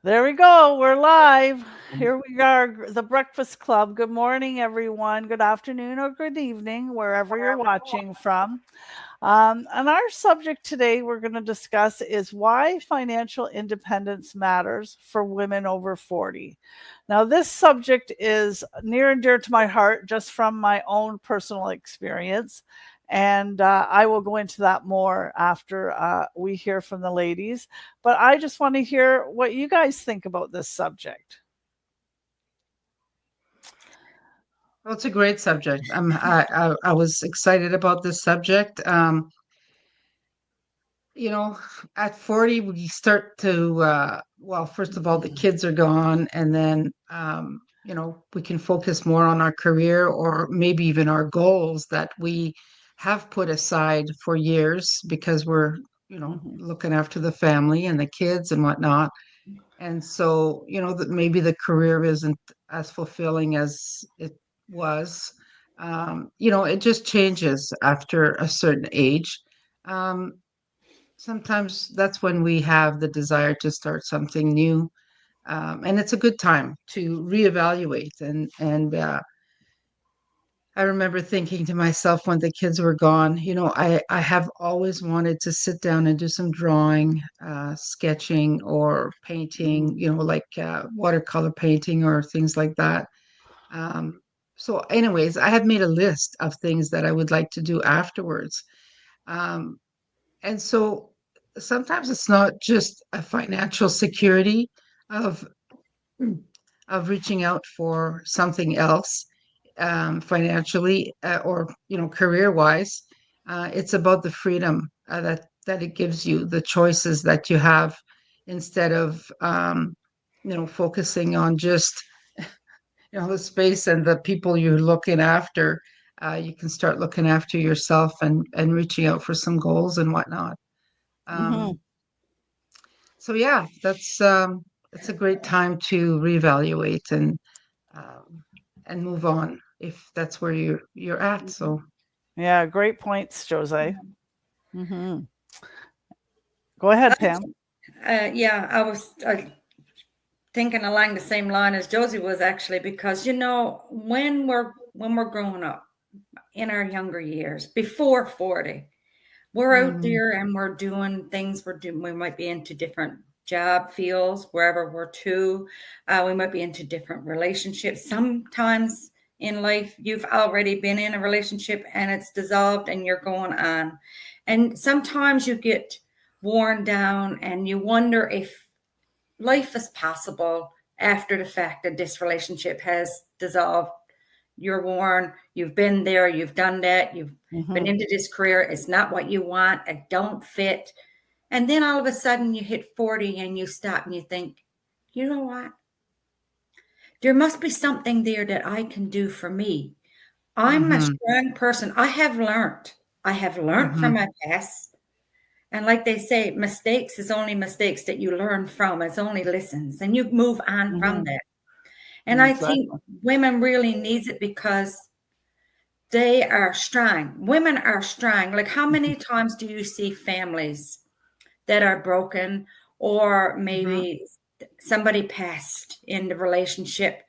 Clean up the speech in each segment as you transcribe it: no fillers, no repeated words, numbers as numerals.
There we go. We're live. Here we are, the Breakfast Club. Good morning, everyone. Good afternoon or good evening, wherever you're watching from. And our subject today we're going to discuss is why financial independence matters for women over 40. Now, this subject is near and dear to my heart just from my own personal experience. And I will go into that more after we hear from the ladies. But I just want to hear what you guys think about this subject. Well, it's a great subject. I was excited about this subject. You know, at 40, we start to, well, first of all, the kids are gone, and then, we can focus more on our career or maybe even our goals that we have put aside for years because we're, Mhm. looking after the family and the kids and whatnot. And so, that maybe the career isn't as fulfilling as it was. It just changes after a certain age. Um, Sometimes that's when we have the desire to start something new. And it's a good time to reevaluate. And I remember thinking to myself when the kids were gone, I have always wanted to sit down and do some drawing, sketching, or painting, like watercolor painting or things like that. Um, so, anyways, I have made a list of things that I would like to do afterwards. Um, and so sometimes it's not just a financial security of of reaching out for something else financially or career wise. It's about the freedom that it gives you, the choices that you have instead of focusing on just the space and the people you're looking after. You can start looking after yourself and reaching out for some goals and whatnot. Mhm. Um, so yeah, it's a great time to reevaluate um, and move on if that's where you're at. So Yeah, great points, Jose. Hmm. Go ahead, Pam. Yeah, I was thinking along the same line as Josie was actually, because when we're growing up in our younger years, before 40, we're out mm, there and we're doing things. We might be into different job fields wherever we're to. We might be into different relationships. Sometimes in life, you've already been in a relationship and it's dissolved and you're going on. And sometimes you get worn down and you wonder if life is possible after the fact that this relationship has dissolved. You're worn, you've been there, you've done that, you've been Hmm. into this career, it's not what you want, it don't fit. And then all of a sudden you hit 40 and you stop and you think, you know what? There must be something there that I can do for me. I'm a mm-hmm, strong person. I have learned from mm-hmm, my past. And like they say, mistakes is only mistakes that you learn from. It's only lessons, and you move on from Hmm. that. And I think Exactly. women really needs it because they are strong. Women are strong. Like how many times do you see families that are broken, or mm-hmm. maybe somebody passed in the relationship,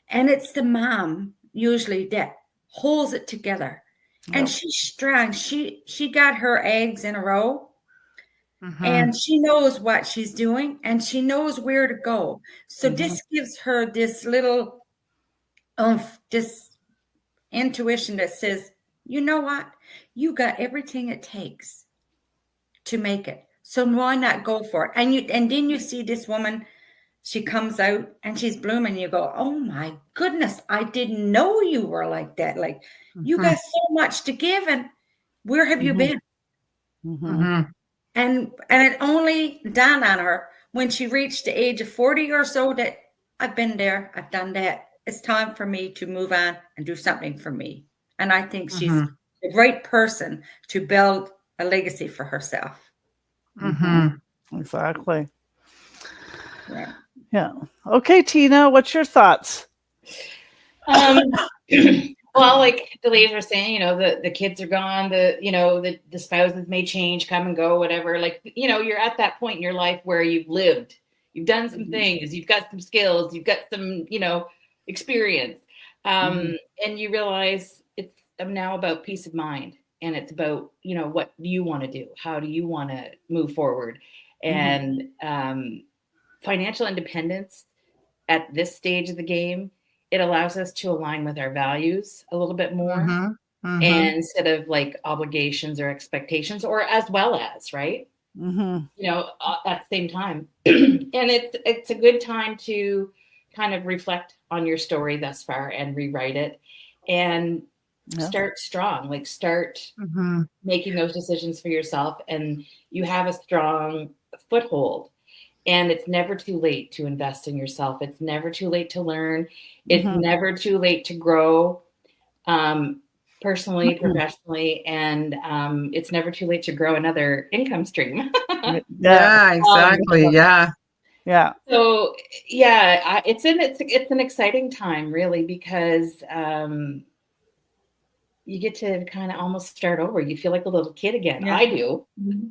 and it's the mom usually that holds it together, and Yep. she's strong. She got her eggs in a row, Mm-hmm. and she knows what she's doing and she knows where to go. So Hmm. this gives her this little this intuition that says, you know what? You got everything it takes to make it. So why not go for it? And then you see this woman, she comes out and she's blooming. You go, oh my goodness, I didn't know you were like that. Like you Mm-hmm. got so much to give, and where have you Hmm. been? Hmm. Mm-hmm. And it only dawned on her when she reached the age of 40 or so that I've been there, I've done that. It's time for me to move on and do something for me. And I think she's Mm-hmm. a great person to build a legacy for herself. Hmm. Mm-hmm. Exactly. Yeah. Yeah. Okay, Tina, what's your thoughts? Um, well, like the ladies were saying, the kids are gone, the spouses may change, come and go, whatever. Like, you're at that point in your life where you've lived, you've done some things, you've got some skills, you've got some, experience. And you realize it's now about peace of mind, and it's about, what do you want to do? How do you want to move forward? And financial independence at this stage of the game, it allows us to align with our values a little bit more, and instead of like obligations or expectations, or as well as, right? At the same time. And it's a good time to kind of reflect on your story thus far and rewrite it, and start strong, like start making those decisions for yourself, and you have a strong foothold. And it's never too late to invest in yourself. It's never too late to learn. It's never too late to grow, personally, professionally, and it's never too late to grow another income stream. Yeah, exactly. Yeah. So it's an exciting time, really, because you get to kind of almost start over. You feel like a little kid again. I do.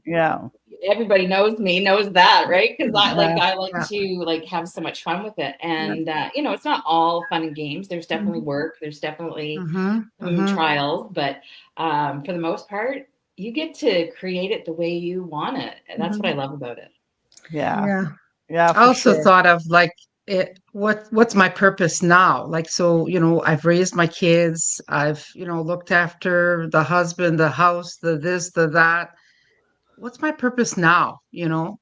Yeah. Everybody knows that, right? Because I like to like have so much fun with it, and it's not all fun and games. There's definitely work. There's definitely trials, but for the most part, you get to create it the way you want it, and that's what I love about it. Yeah. I also thought of like what's my purpose now? Like, so, I've raised my kids. I've, looked after the husband, the house, the this, the that. What's my purpose now?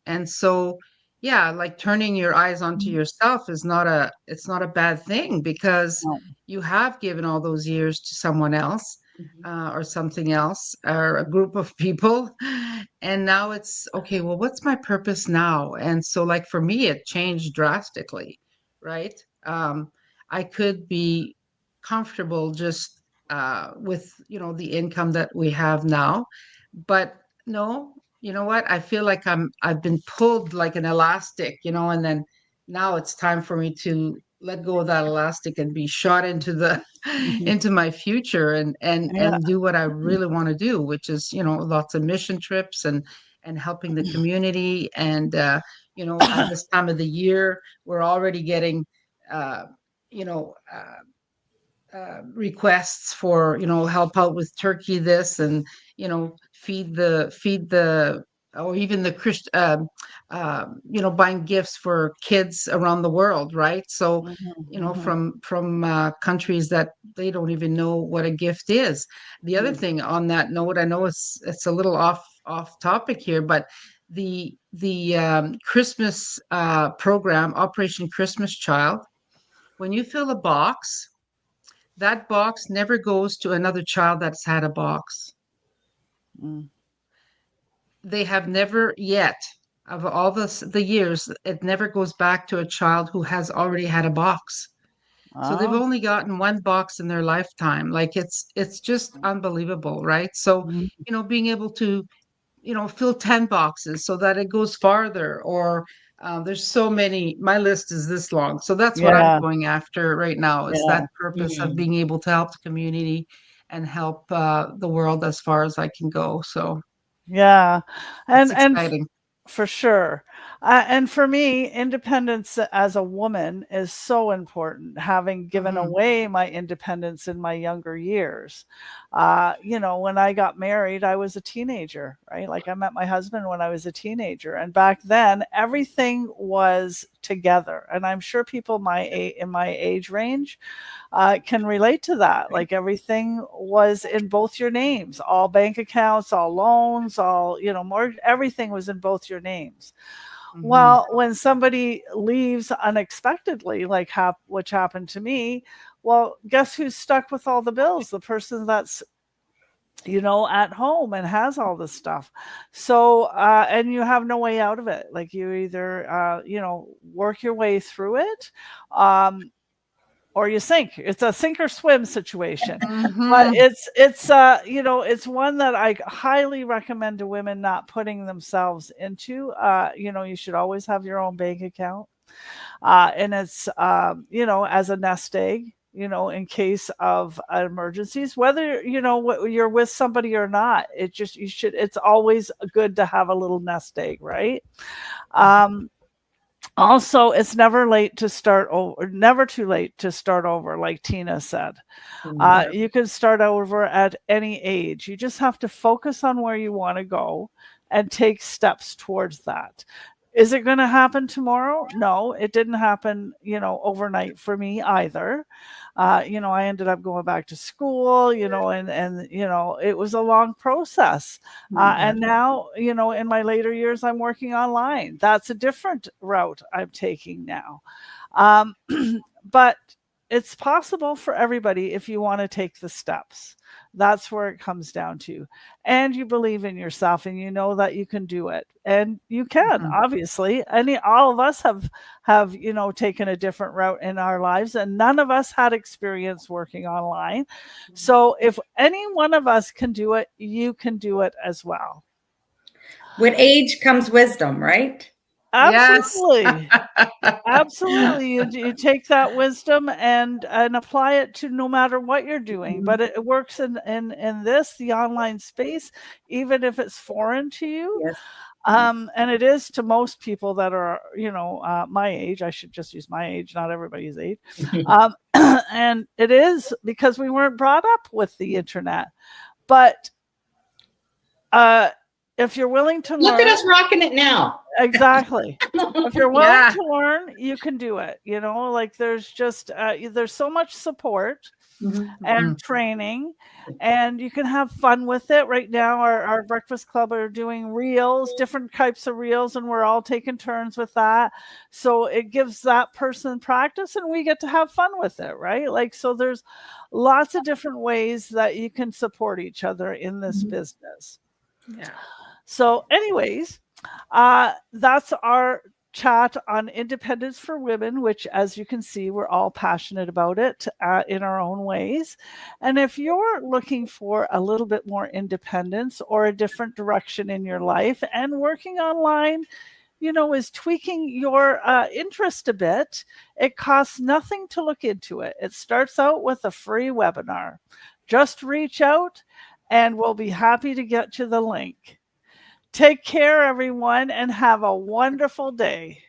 And so, like turning your eyes onto yourself it's not a bad thing, because you have given all those years to someone else, or something else, or a group of people. And now it's okay, well, what's my purpose now? And so, like, for me, it changed drastically, right? I could be comfortable just with, the income that we have now. But no, you know what? I feel like I've been pulled like an elastic, and then now it's time for me to let go of that elastic and be shot into the into my future, and do what I really want to do, which is, lots of mission trips and helping the community. And at this time of the year, we're already getting you know requests for, help out with turkey this, and feed the or even the buying gifts for kids around the world, right? So from countries that they don't even know what a gift is. The other thing on that note, I know it's a little off topic here, but the Christmas program, Operation Christmas Child, when you fill a box, that box never goes to another child that's had a box. They have never yet, of all the years, it never goes back to a child who has already had a box. So they've only gotten one box in their lifetime. Like, it's just unbelievable, right? So, being able to, fill 10 boxes so that it goes farther, or there's so many, my list is this long. So that's what I'm going after right now, is that purpose of being able to help the community and help the world as far as I can go. So and exciting. For sure. And for me, independence as a woman is so important, having given away my independence in my younger years. When I got married, I was a teenager, right? Like, I met my husband when I was a teenager. And back then, everything was together. And I'm sure people in my age range can relate to that. Like, everything was in both your names, all bank accounts, all loans, all, mortgage, everything was in both your names. Well, when somebody leaves unexpectedly, like which happened to me, well, guess who's stuck with all the bills? The person that's at home and has all this stuff. So, and you have no way out of it. Like, you either, work your way through it, or you sink. It's a sink or swim situation. But it's one that I highly recommend to women not putting themselves into. You should always have your own bank account. And it's, as a nest egg, in case of emergencies, whether, you're with somebody or not, it's always good to have a little nest egg, right? Also, it's never late to start over, never too late to start over, like Tina said. You can start over at any age. You just have to focus on where you want to go and take steps towards that. Is it going to happen tomorrow? No, it didn't happen, overnight for me either. I ended up going back to school, and it was a long process. And now, in my later years, I'm working online. That's a different route I'm taking now. But it's possible for everybody if you want to take the steps. That's where it comes down to. And you believe in yourself and you know that you can do it. And you can, obviously. All of us have taken a different route in our lives, and none of us had experience working online. So if any one of us can do it, you can do it as well. With age comes wisdom, right? Absolutely. Yes. Absolutely. You take that wisdom and apply it to no matter what you're doing. But it works in the online space, even if it's foreign to you. Yes. And it is to most people that are, my age. I should just use my age, not everybody's age. And it is because we weren't brought up with the internet. But if you're willing to learn, look at us rocking it now. Exactly. If you're willing to learn, you can do it. There's just there's so much support and training, and you can have fun with it. Right now, our Breakfast Club are doing reels, different types of reels, and we're all taking turns with that. So it gives that person practice, and we get to have fun with it, right? So there's lots of different ways that you can support each other in this business. Yeah. So anyways, that's our chat on independence for women, which, as you can see, we're all passionate about it in our own ways. And if you're looking for a little bit more independence or a different direction in your life, and working online, is tweaking your interest a bit, it costs nothing to look into it. It starts out with a free webinar. Just reach out and we'll be happy to get you the link. Take care, everyone, and have a wonderful day.